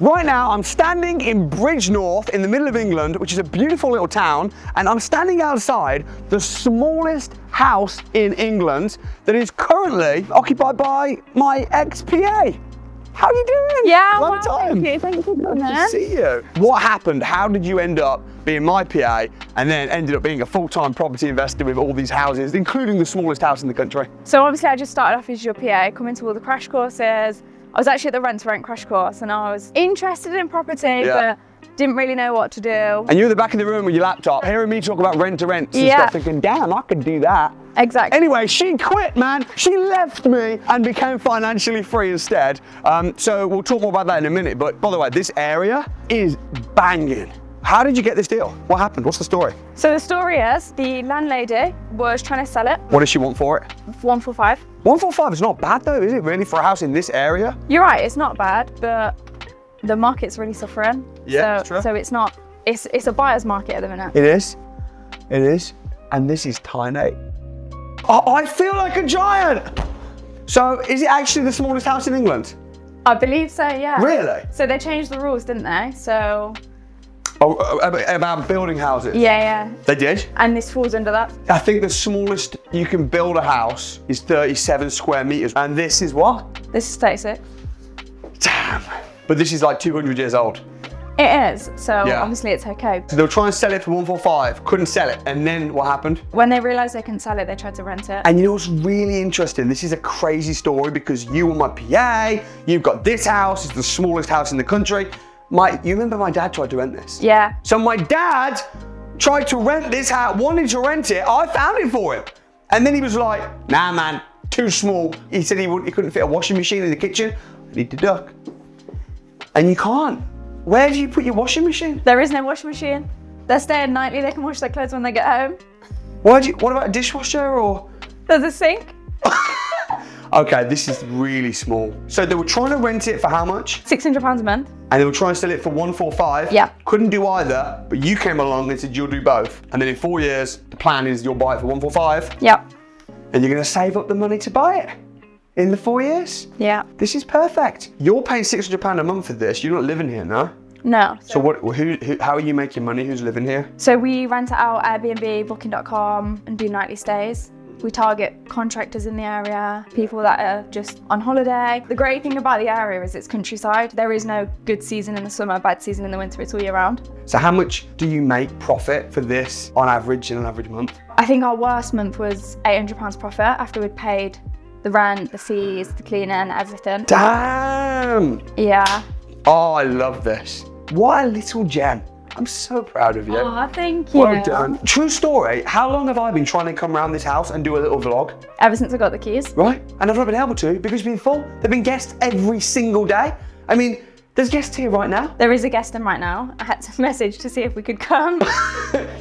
Right now, I'm standing in Bridgnorth in the middle of England, which is a beautiful little town, and I'm standing outside the smallest house in England that is currently occupied by my ex-PA. How are you doing? Yeah, long time. Thank you. Thank you for coming. Good to see you. What happened? How did you end up being my PA and then ended up being a full-time property investor with all these houses, including the smallest house in the country? So obviously I just started off as your PA, coming to all the crash courses. I was actually at the rent to rent crash course and I was interested in property, but didn't really know what to do. And you're in the back of the room with your laptop, hearing me talk about rent to rents and stuff, thinking, damn, I could do that. Exactly. Anyway, she quit, man. She left me and became financially free instead. So we'll talk more about that in a minute. But by the way, this area is banging. How did you get this deal? What happened? What's the story? So the story is, the landlady was trying to sell it. What does she want for it? 145. 145 is not bad though, is it really, for a house in this area? You're right, it's not bad, but the market's really suffering. Yeah, so, so it's not, it's a buyer's market at the minute. It is. It is. And this is tiny. Oh, I feel like a giant. So is it actually the smallest house in England? I believe so, yeah. Really? So they changed the rules, didn't they? So. Oh, about building houses? Yeah. They did? And this falls under that. I think the smallest you can build a house is 37 square meters. And this is what? This is 36. Damn. But this is like 200 years old. It is, so obviously it's okay. So they were trying to sell it for 145, couldn't sell it. And then what happened? When they realized they couldn't sell it, they tried to rent it. And you know what's really interesting? This is a crazy story because you were my PA, you've got this house, it's the smallest house in the country. You remember my dad tried to rent this? Yeah. So my dad tried to rent this house, wanted to rent it, I found it for him. And then he was like, nah man, too small. He said he couldn't fit a washing machine in the kitchen. I need to duck. And you can't. Where do you put your washing machine? There is no washing machine. They're staying nightly, they can wash their clothes when they get home. What about a dishwasher or? There's a sink. Okay, this is really small. So they were trying to rent it for how much? £600 a month. And they were trying to sell it for 145. Yeah. Couldn't do either, but you came along and said you'll do both. And then in 4 years, the plan is you'll buy it for 145. Yep. And you're gonna save up the money to buy it in the 4 years. Yeah. This is perfect. You're paying £600 a month for this. You're not living here, no? No. So how are you making money? Who's living here? So we rent it out Airbnb, booking.com and do nightly stays. We target contractors in the area, people that are just on holiday. The great thing about the area is it's countryside. There is no good season in the summer, bad season in the winter, it's all year round. So how much do you make profit for this on average in an average month? I think our worst month was £800 profit after we'd paid the rent, the fees, the cleaner and everything. Damn! Yeah. Oh, I love this. What a little gem. I'm so proud of you. Oh, thank you. Well done. True story, how long have I been trying to come around this house and do a little vlog? Ever since I got the keys. Right, and I've not been able to because it's been full. There've been guests every single day. I mean, there's guests here right now. There is a guest in right now. I had to message to see if we could come.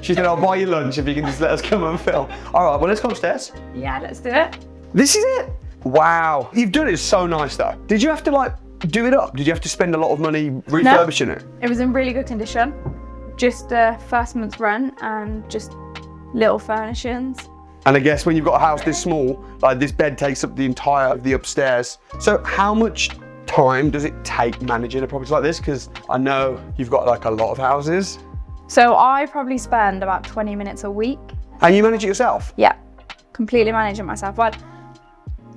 She said, I'll buy you lunch if you can just let us come and film. All right, well, let's go upstairs. Yeah, let's do it. This is it. Wow, you've done it so nice though. Did you have to do it up? Did you have to spend a lot of money refurbishing it? It was in really good condition. Just first month's rent and just little furnishings. And I guess when you've got a house this small, like this bed takes up the entire of the upstairs. So how much time does it take managing a property like this? Because I know you've got like a lot of houses. So I probably spend about 20 minutes a week. And you manage it yourself? Yeah, completely manage it myself. Well,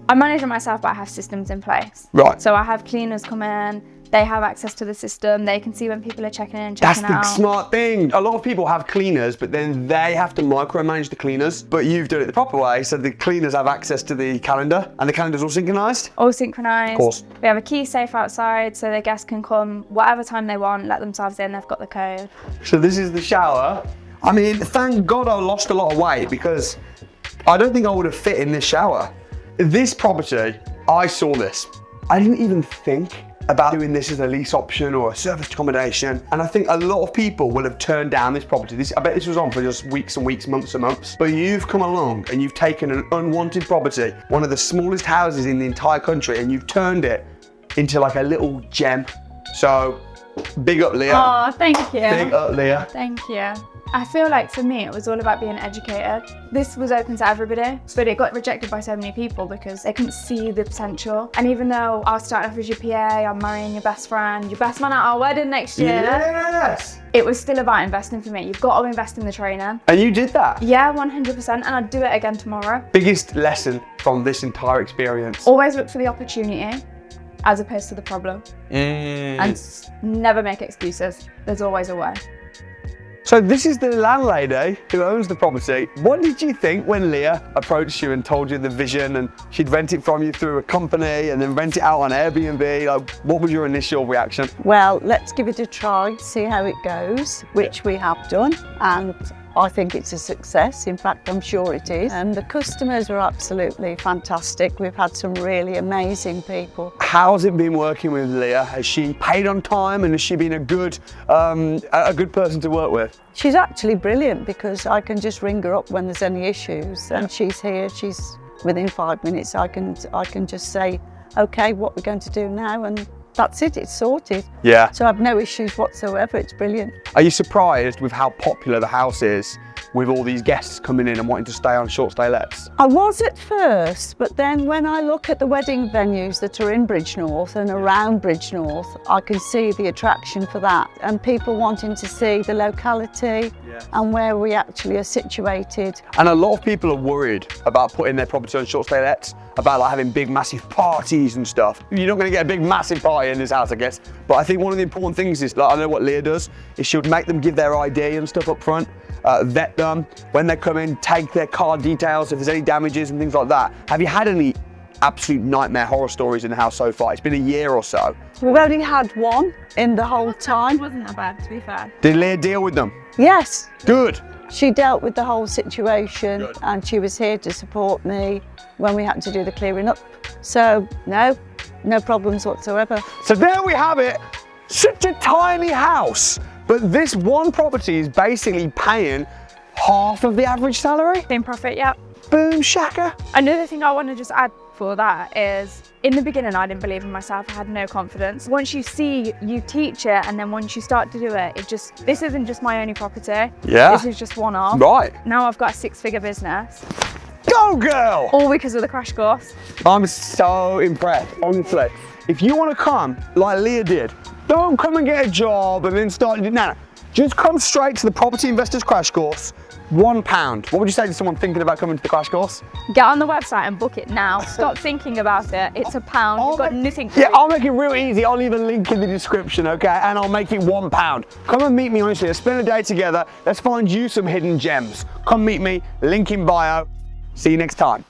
I manage it myself, but I have systems in place. Right. So I have cleaners come in, they have access to the system, they can see when people are checking in and checking out. That's the smart thing. A lot of people have cleaners, but then they have to micromanage the cleaners. But you've done it the proper way, so the cleaners have access to the calendar, and the calendar's all synchronized? All synchronized. Of course. We have a key safe outside, so the guests can come whatever time they want, let themselves in, they've got the code. So this is the shower. I mean, thank God I lost a lot of weight because I don't think I would have fit in this shower. This property, I saw this. I didn't even think about doing this as a lease option or a serviced accommodation. And I think a lot of people will have turned down this property. I bet this was on for just weeks and weeks, months and months. But you've come along and you've taken an unwanted property, one of the smallest houses in the entire country, and you've turned it into like a little gem. So big up, Leah. Oh, thank you. Big up, Leah. Thank you. I feel like for me, it was all about being educated. This was open to everybody, but it got rejected by so many people because they couldn't see the potential. And even though I was starting off as your PA, I'm marrying your best friend, your best man at our wedding next year. Yes! It was still about investing for me. You've got to invest in the training. And you did that? Yeah, 100%, and I'd do it again tomorrow. Biggest lesson from this entire experience? Always look for the opportunity as opposed to the problem. And never make excuses. There's always a way. So this is the landlady who owns the property. What did you think when Leah approached you and told you the vision and she'd rent it from you through a company and then rent it out on Airbnb? Like, what was your initial reaction? Well, let's give it a try, see how it goes, which we have done, and I think it's a success. In fact, I'm sure it is. And the customers are absolutely fantastic. We've had some really amazing people. How's it been working with Leah? Has she paid on time and has she been a good person to work with? She's actually brilliant because I can just ring her up when there's any issues, and she's here. She's within 5 minutes. I can just say, okay, what we're going to do now, and that's it, it's sorted. Yeah. So I have no issues whatsoever, it's brilliant. Are you surprised with how popular the house is with all these guests coming in and wanting to stay on short stay lets? I was at first, but then when I look at the wedding venues that are in Bridgnorth and around Bridgnorth, I can see the attraction for that, and people wanting to see the locality and where we actually are situated. And a lot of people are worried about putting their property on short stay lets, about like having big massive parties and stuff. You're not going to get a big massive party in this house, I guess, but I think one of the important things is, like, I know what Leah does, is she'll make them give their ID and stuff up front, vet them, when they come in, take their card details if there's any damages and things like that. Have you had any absolute nightmare horror stories in the house so far? It's been a year or so. We've only had one in the whole time. It wasn't that bad, to be fair. Did Leah deal with them? Yes. Good. She dealt with the whole situation. Good. And she was here to support me when we had to do the clearing up. So no problems whatsoever. So there we have it. Such a tiny house, but this one property is basically paying half of the average salary. Same profit, yeah. Boom shaka. Another thing I want to just add for that is, in the beginning I didn't believe in myself, I had no confidence. Once you see, you teach it, and then once you start to do it, this isn't just my only property. Yeah. This is just one off. Right. Now I've got a 6-figure business. Go girl! All because of the crash course. I'm so impressed, honestly. If you want to come like Leah did, don't come and get a job and then start, no. Just come straight to the Property Investors Crash Course. £1. What would you say to someone thinking about coming to the crash course? Get on the website and book it now. Stop thinking about it. It's £1. You've got nothing to Yeah, do. I'll make it real easy. I'll leave a link in the description, okay? And I'll make it £1. Come and meet me, honestly. Let's spend a day together. Let's find you some hidden gems. Come meet me, link in bio. See you next time.